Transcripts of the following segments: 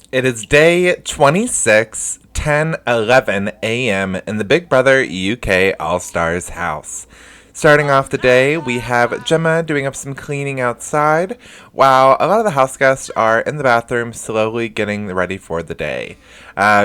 It is day 26, 10:11 a.m. in the Big Brother UK All-Stars house. Starting off the day, we have Gemma doing up some cleaning outside, while a lot of the house guests are in the bathroom slowly getting ready for the day.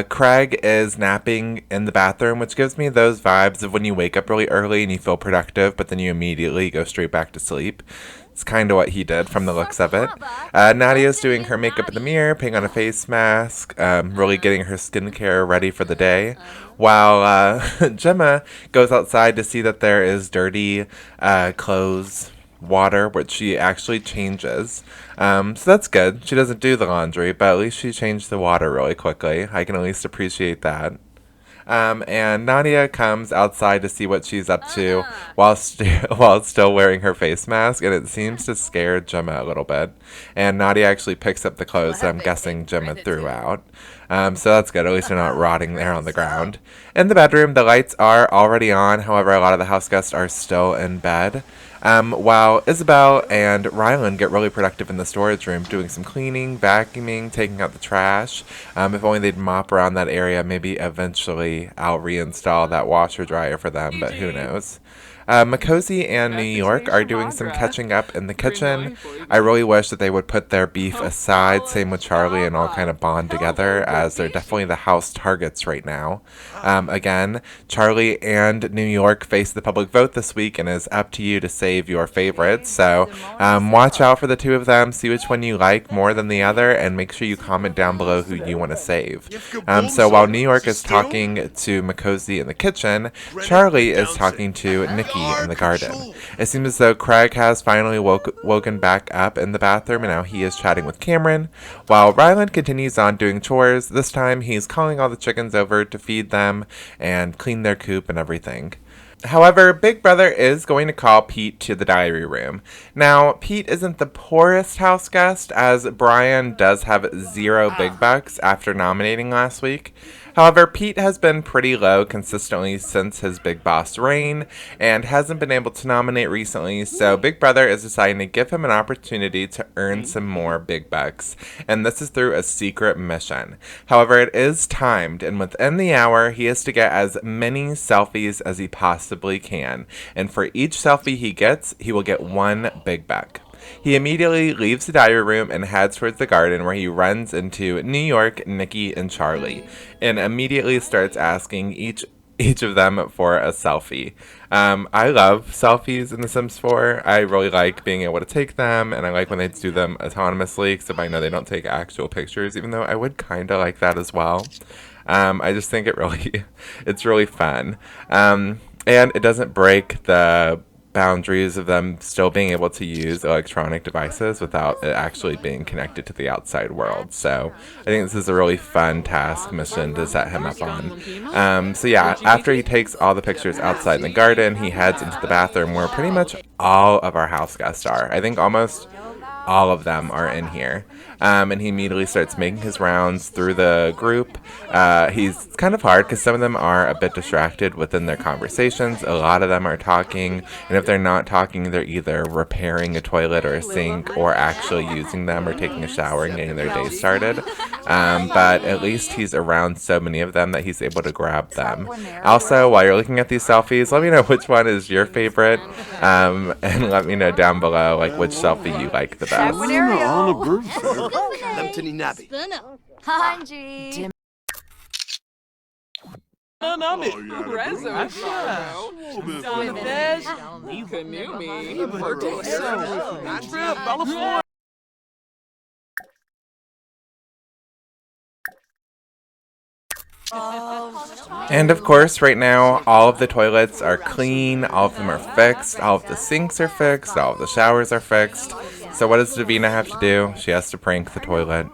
Craig is napping in the bathroom, which gives me those vibes of when you wake up really early and you feel productive, but then you immediately go straight back to sleep. It's kind of what he did from the looks of it. Nadia's doing her makeup in the mirror, putting on a face mask, really getting her skincare ready for the day. While Gemma goes outside to see that there is dirty clothes, water, which she actually changes. So that's good. She doesn't do the laundry, but at least she changed the water really quickly. I can at least appreciate that. And Nadia comes outside to see what she's up to while still wearing her face mask, and it seems to scare Gemma a little bit. And Nadia actually picks up the clothes that I'm guessing Gemma threw out. So that's good. At least they're not rotting there on the ground. In the bedroom, the lights are already on. However, a lot of the house guests are still in bed. While Isabelle and Rylan get really productive in the storage room, doing some cleaning, vacuuming, taking out the trash. If only they'd mop around that area, maybe eventually I'll reinstall that washer dryer for them, but who knows. Makosi and New York are doing some catching up in the kitchen. I really wish that they would put their beef aside, same with Charley, and all kind of bond together, as they're definitely the house targets right now. Again, Charley and New York face the public vote this week, and it's up to you to save your favorites. So watch out for the two of them, see which one you like more than the other, and make sure you comment down below who you want to save. So while New York is talking to Makosi in the kitchen, Charley is talking to Nikki in the garden. It seems as though Craig has finally woken back up in the bathroom, and now he is chatting with Cameron, while Rylan continues on doing chores. This time he's calling all the chickens over to feed them and clean their coop and everything. However, Big Brother is going to call Pete to the diary room. Now, Pete isn't the poorest house guest, as Brian does have 0 big bucks after nominating last week. However, Pete has been pretty low consistently since his Big Boss reign and hasn't been able to nominate recently, so Big Brother is deciding to give him an opportunity to earn some more big bucks, and this is through a secret mission. However, it is timed, and within the hour, he has to get as many selfies as he possibly can, and for each selfie he gets, he will get 1 big buck. He immediately leaves the diary room and heads towards the garden, where he runs into New York, Nikki, and Charley, and immediately starts asking each of them for a selfie. I love selfies in The Sims 4. I really like being able to take them, and I like when they do them autonomously, except I know they don't take actual pictures, even though I would kind of like that as well. I just think it's really fun. And it doesn't break the boundaries of them still being able to use electronic devices without it actually being connected to the outside world. So I think this is a really fun task mission to set him up on. So yeah, after he takes all the pictures outside in the garden, he heads into the bathroom where pretty much all of our house guests are. I think almost all of them are in here. And he immediately starts making his rounds through the group. He's kind of hard because some of them are a bit distracted within their conversations. A lot of them are talking, and if they're not talking, they're either repairing a toilet or a sink, or actually using them, or taking a shower and getting their day started. But at least he's around so many of them that he's able to grab them. Also, while you're looking at these selfies, let me know which one is your favorite, and let me know down below which selfie you like the best. And of course, right now, all of the toilets are clean, all of them are fixed, all of the sinks are fixed, all of the showers are fixed. So what does Davina have to do? She has to prank the toilet,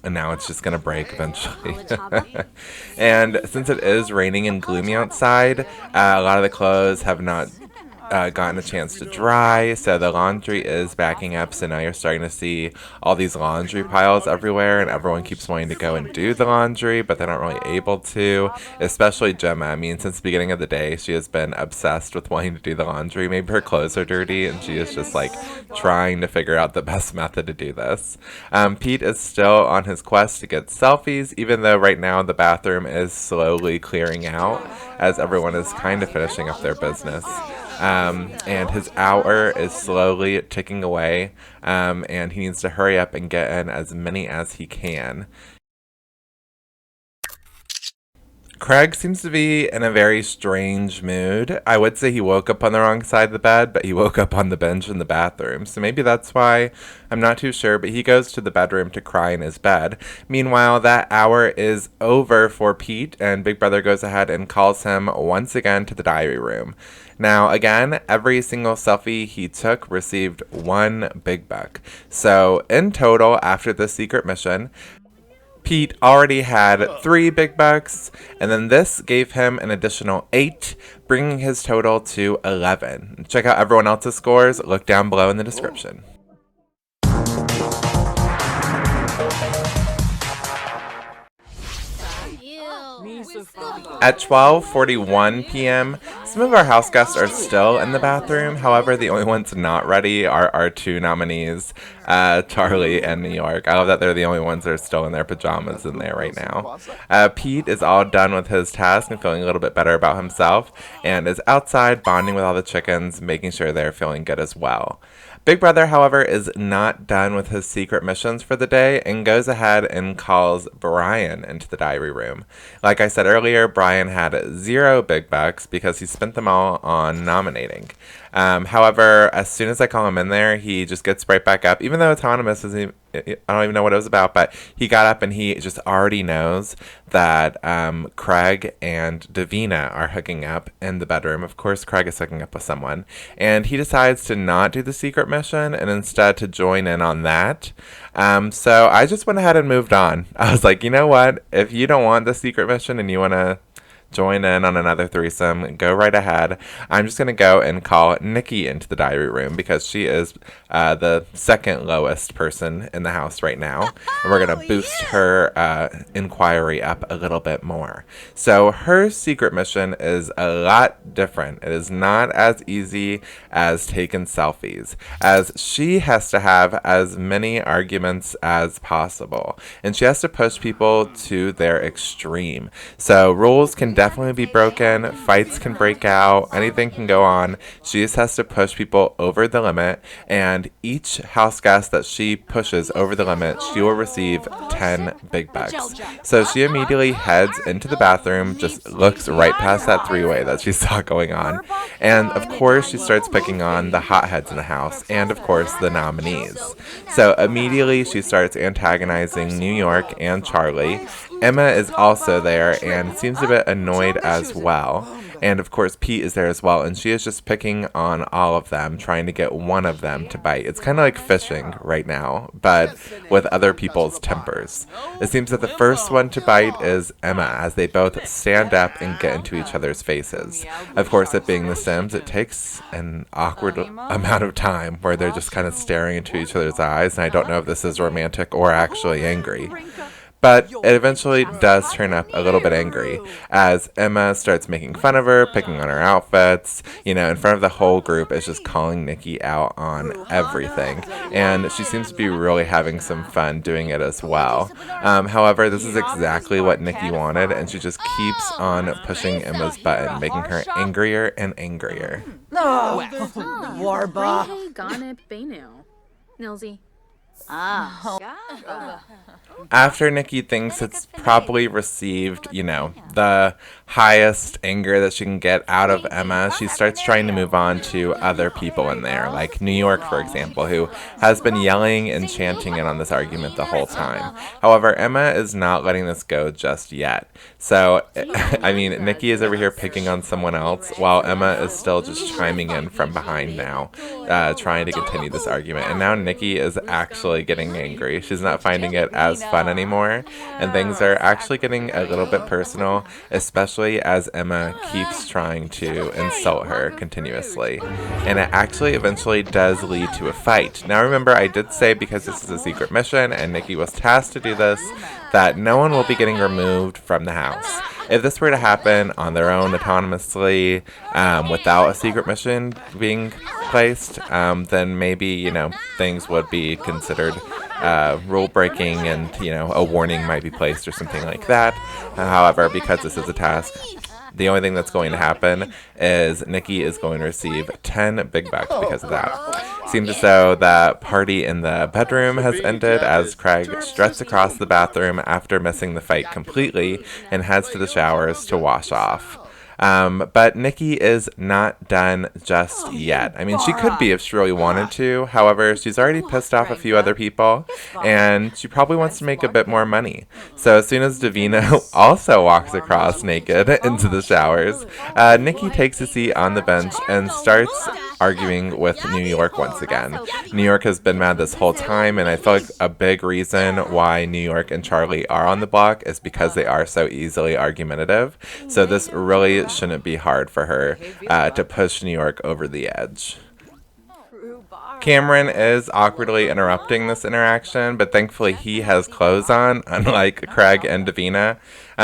and now it's just going to break eventually. And since it is raining and gloomy outside, a lot of the clothes have not gotten a chance to dry, so the laundry is backing up. So now you're starting to see all these laundry piles everywhere, and everyone keeps wanting to go and do the laundry, but they're not really able to, especially Gemma. I mean, since the beginning of the day, she has been obsessed with wanting to do the laundry. Maybe her clothes are dirty, and she is just like trying to figure out the best method to do this. Pete is still on his quest to get selfies, even though right now the bathroom is slowly clearing out as everyone is kind of finishing up their business. And his hour is slowly ticking away, and he needs to hurry up and get in as many as he can. Craig seems to be in a very strange mood. I would say he woke up on the wrong side of the bed, but he woke up on the bench in the bathroom. So maybe that's why. I'm not too sure, but he goes to the bedroom to cry in his bed. Meanwhile, that hour is over for Pete, and Big Brother goes ahead and calls him once again to the diary room. Now, again, every single selfie he took received 1 BigBuck. So, in total, after the secret mission, Pete already had 3 BigBucks, and then this gave him an additional 8, bringing his total to 11. Check out everyone else's scores. Look down below in the description. At 12:41 p.m., some of our house guests are still in the bathroom. However, the only ones not ready are our 2 nominees, Charley and New York. I love that they're the only ones that are still in their pajamas in there right now. Pete is all done with his task and feeling a little bit better about himself, and is outside bonding with all the chickens, making sure they're feeling good as well. Big Brother, however, is not done with his secret missions for the day and goes ahead and calls Brian into the diary room. Like I said earlier, Brian had 0 BigBucks because he spent them all on nominating. However, as soon as I call him in there, he just gets right back up, even though autonomous isn't. I don't even know what it was about, but he got up and he just already knows that Craig and Davina are hooking up in the bedroom. Of course, Craig is hooking up with someone, and he decides to not do the secret mission and instead to join in on that. So I just went ahead and moved on. I was like, you know what? If you don't want the secret mission and you want to join in on another threesome, go right ahead. I'm just going to go and call Nikki into the diary room because she is the second lowest person in the house right now. And we're going to boost her inquiry up a little bit more. So her secret mission is a lot different. It is not as easy as taking selfies, as she has to have as many arguments as possible. And she has to push people to their extreme. So rules can definitely be broken, fights can break out, anything can go on. She just has to push people over the limit, and each house guest that she pushes over the limit, she will receive 10 BigBucks. So she immediately heads into the bathroom, just looks right past that 3-way that she saw going on, and of course she starts picking on the hotheads in the house, and of course the nominees. So immediately she starts antagonizing New York and Charley. Emma is also there and seems a bit annoyed as well. And of course Pete is there as well, and she is just picking on all of them, trying to get one of them to bite. It's kind of like fishing right now, but with other people's tempers. It seems that the first one to bite is Emma, as they both stand up and get into each other's faces. Of course, it being The Sims, it takes an awkward amount of time where they're just kind of staring into each other's eyes, and I don't know if this is romantic or actually angry. But it eventually does turn up a little bit angry as Emma starts making fun of her, picking on her outfits, in front of the whole group, is just calling Nikki out on everything. And she seems to be really having some fun doing it as well. However, this is exactly what Nikki wanted, and she just keeps on pushing Emma's button, making her angrier and angrier. After Nikki thinks it's probably received, the highest anger that she can get out of Emma, she starts trying to move on to other people in there, like New York, for example, who has been yelling and chanting in on this argument the whole time. However, Emma is not letting this go just yet. So, Nikki is over here picking on someone else, while Emma is still just chiming in from behind now, trying to continue this argument. And now Nikki is actually actually getting angry. She's not finding it as fun anymore, and things are actually getting a little bit personal, especially as Emma keeps trying to insult her continuously. And it actually eventually does lead to a fight. Now remember, I did say because this is a secret mission and Nikki was tasked to do this, that no one will be getting removed from the house. If this were to happen on their own autonomously, without a secret mission being placed, then maybe, you know, things would be considered rule breaking and, you know, a warning might be placed or something like that. However, because this is a task, the only thing that's going to happen is Nikki is going to receive 10 big bucks because of that. Seems as though the party in the bedroom has ended as Craig struts across the bathroom after missing the fight completely and heads to the showers to wash off. But Nikki is not done just yet. I mean, she could be if she really wanted to. However, she's already pissed off a few other people, and she probably wants to make a bit more money. So as soon as Davina also walks across naked into the showers, Nikki takes a seat on the bench and starts arguing with New York once again. New York has been mad this whole time, and I feel like a big reason why New York and Charley are on the block is because they are so easily argumentative. So this really shouldn't be hard for her to push New York over the edge. Cameron is awkwardly interrupting this interaction, but thankfully he has clothes on, unlike Craig and Davina.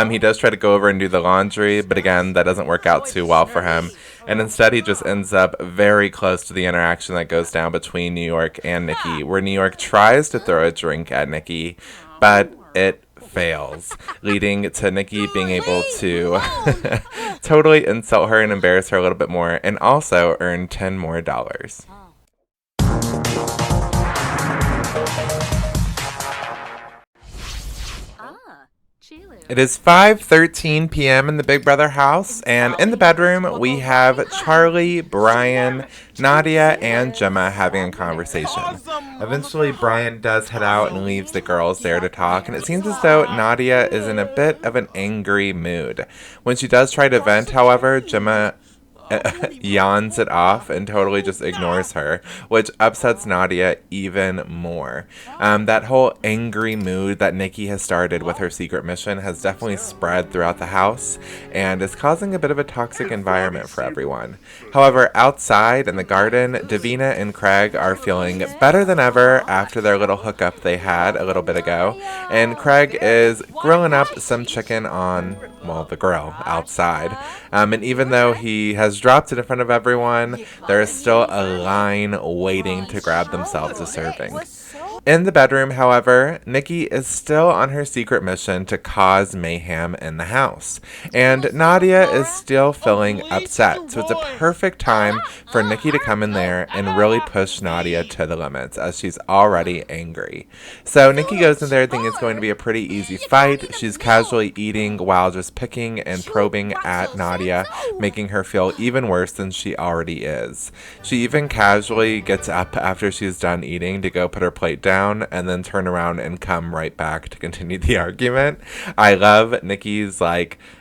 He does try to go over and do the laundry, but again, that doesn't work out too well for him. And instead, he just ends up very close to the interaction that goes down between New York and Nikki, where New York tries to throw a drink at Nikki, but it fails, leading to Nikki being able to totally insult her and embarrass her a little bit more, and also earn $10 more. It is 5:13 p.m. in the Big Brother house, and in the bedroom we have Charley, Brian, Nadia, and Gemma having a conversation. Eventually, Brian does head out and leaves the girls there to talk, and it seems as though Nadia is in a bit of an angry mood. When she does try to vent, however, Gemma yawns it off and totally just ignores her, which upsets Nadia even more. That whole angry mood that Nikki has started with her secret mission has definitely spread throughout the house and is causing a bit of a toxic environment for everyone. However, outside in the garden, Davina and Craig are feeling better than ever after their little hookup they had a little bit ago, and Craig is grilling up some chicken on, well, the grill outside. And even though he has dropped it in front of everyone, there is still a line waiting to grab themselves a serving. In the bedroom, however, Nikki is still on her secret mission to cause mayhem in the house, and Nadia is still feeling upset, so it's a perfect time for Nikki to come in there and really push Nadia to the limits, as she's already angry. So Nikki goes in there thinking it's going to be a pretty easy fight. She's casually eating while just picking and probing at Nadia, making her feel even worse than she already is. She even casually gets up after she's done eating to go put her plate down, and then turn around and come right back to continue the argument. I love Nikki's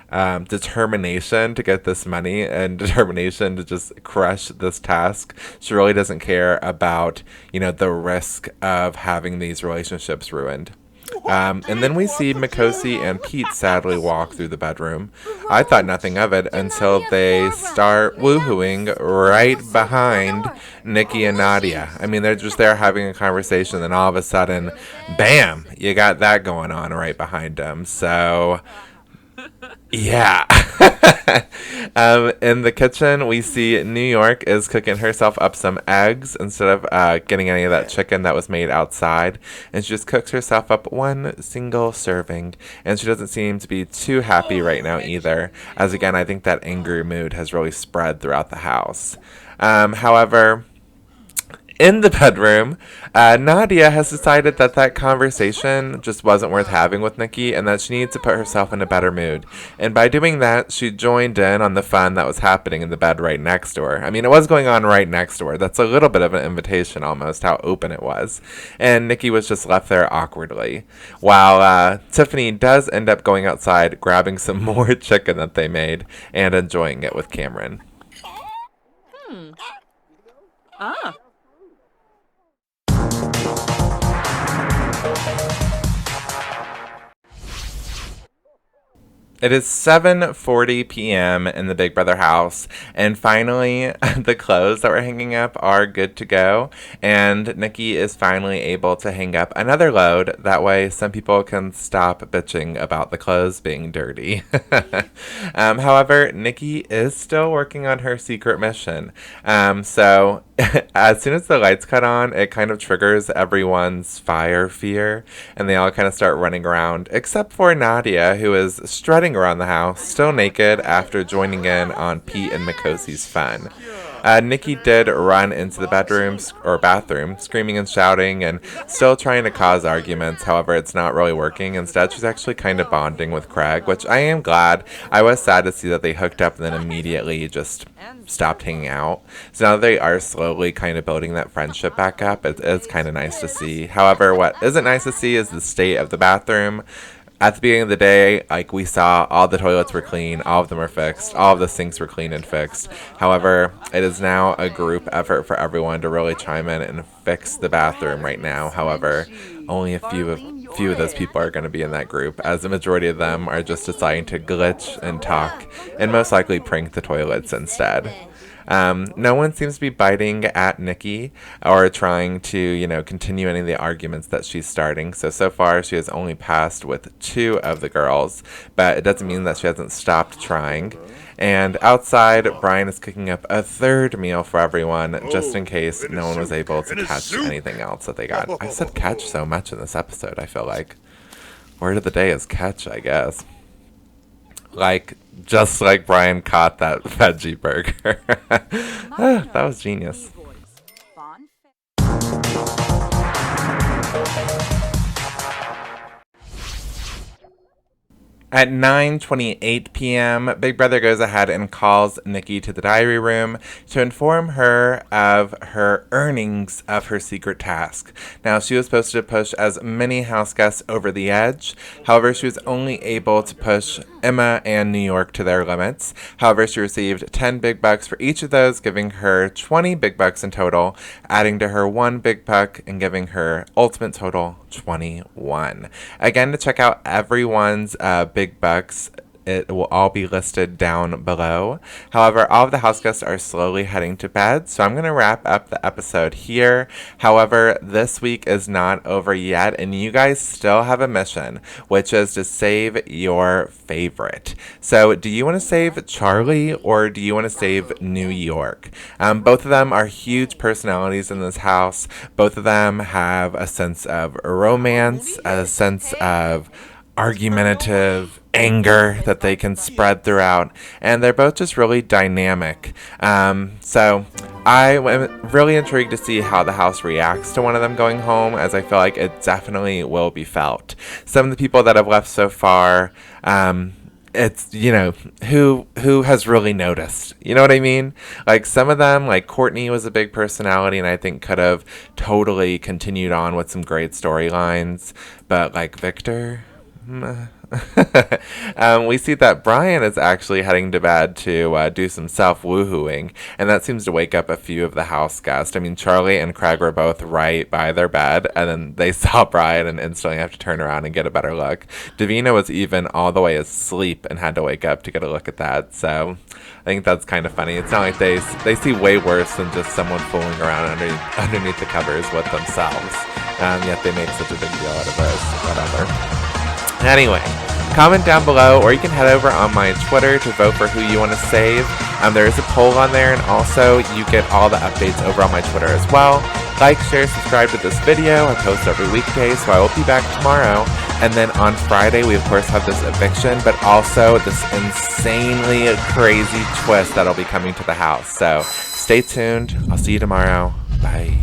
determination to get this money and determination to just crush this task. She really doesn't care about, the risk of having these relationships ruined. And then we see Makosi and Pete sadly walk through the bedroom. I thought nothing of it until they start woohooing right behind Nikki and Nadia. I mean, they're just there having a conversation, and all of a sudden, bam, you got that going on right behind them. So, yeah. In the kitchen, we see New York is cooking herself up some eggs instead of getting any of that chicken that was made outside. And she just cooks herself up one single serving. And she doesn't seem to be too happy right now either. As again, I think that angry mood has really spread throughout the house. However, in the bedroom, Nadia has decided that conversation just wasn't worth having with Nikki and that she needs to put herself in a better mood. And by doing that, she joined in on the fun that was happening in the bed right next to her. I mean, it was going on right next to her. That's a little bit of an invitation almost, how open it was. And Nikki was just left there awkwardly. While Tiffany does end up going outside, grabbing some more chicken that they made, and enjoying it with Cameron. It is 7:40 p.m. in the Big Brother house, and finally, the clothes that were hanging up are good to go, and Nikki is finally able to hang up another load. That way, some people can stop bitching about the clothes being dirty. However, Nikki is still working on her secret mission. So as soon as the lights cut on, it kind of triggers everyone's fire fear, and they all kind of start running around, except for Nadia, who is strutting around the house, still naked after joining in on Pete and Makosi's fun. Nikki did run into the bathroom, screaming and shouting and still trying to cause arguments. However, it's not really working. Instead, she's actually kind of bonding with Craig, which I am glad. I was sad to see that they hooked up and then immediately just stopped hanging out. So now that they are slowly kind of building that friendship back up, it's kind of nice to see. However, what isn't nice to see is the state of the bathroom. At the beginning of the day, like, we saw all the toilets were clean, all of them were fixed, all of the sinks were clean and fixed. However, it is now a group effort for everyone to really chime in and fix the bathroom right now. However, only a few of those people are going to be in that group, as the majority of them are just deciding to glitch and talk and most likely prank the toilets instead. No one seems to be biting at Nikki or trying to, continue any of the arguments that she's starting. So far, she has only passed with 2 of the girls, but it doesn't mean that she hasn't stopped trying. And outside, Brian is cooking up a 3rd meal for everyone, just in case no one was able to catch anything else that they got. I said catch so much in this episode, I feel like. Word of the day is catch, I guess. Just like Brian caught that veggie burger. That was genius. At 9:28 p.m., Big Brother goes ahead and calls Nikki to the diary room to inform her of her earnings of her secret task. Now, she was supposed to push as many house guests over the edge. However, she was only able to push Emma and New York to their limits. However, she received 10 big bucks for each of those, giving her 20 big bucks in total, adding to her 1 big buck and giving her ultimate total 21. Again, to check out everyone's big bucks, it will all be listed down below. However, all of the house guests are slowly heading to bed, so I'm going to wrap up the episode here. However, this week is not over yet, and you guys still have a mission, which is to save your favorite. So, do you want to save Charley, or do you want to save New York? Both of them are huge personalities in this house. Both of them have a sense of romance, a sense of argumentative anger that they can spread throughout, and they're both just really dynamic. So I am really intrigued to see how the house reacts to one of them going home, as I feel like it definitely will be felt. Some of the people that have left so far, it's, who has really noticed? You know what I mean? Like, some of them, like Courtney was a big personality and I think could have totally continued on with some great storylines, but like Victor, we see that Brian is actually heading to bed to do some self-woohooing, and that seems to wake up a few of the house guests. I mean, Charley and Craig were both right by their bed, and then they saw Brian and instantly have to turn around and get a better look. Davina was even all the way asleep and had to wake up to get a look at that, so I think that's kind of funny. It's not like they see way worse than just someone fooling around underneath the covers with themselves, yet they make such a big deal out of this. Whatever. Anyway, comment down below, or you can head over on my Twitter to vote for who you want to save. There is a poll on there, and also you get all the updates over on my Twitter as well. Like, share, subscribe to this video. I post every weekday, so I will be back tomorrow. And then on Friday, we of course have this eviction, but also this insanely crazy twist that'll be coming to the house. So stay tuned. I'll see you tomorrow. Bye.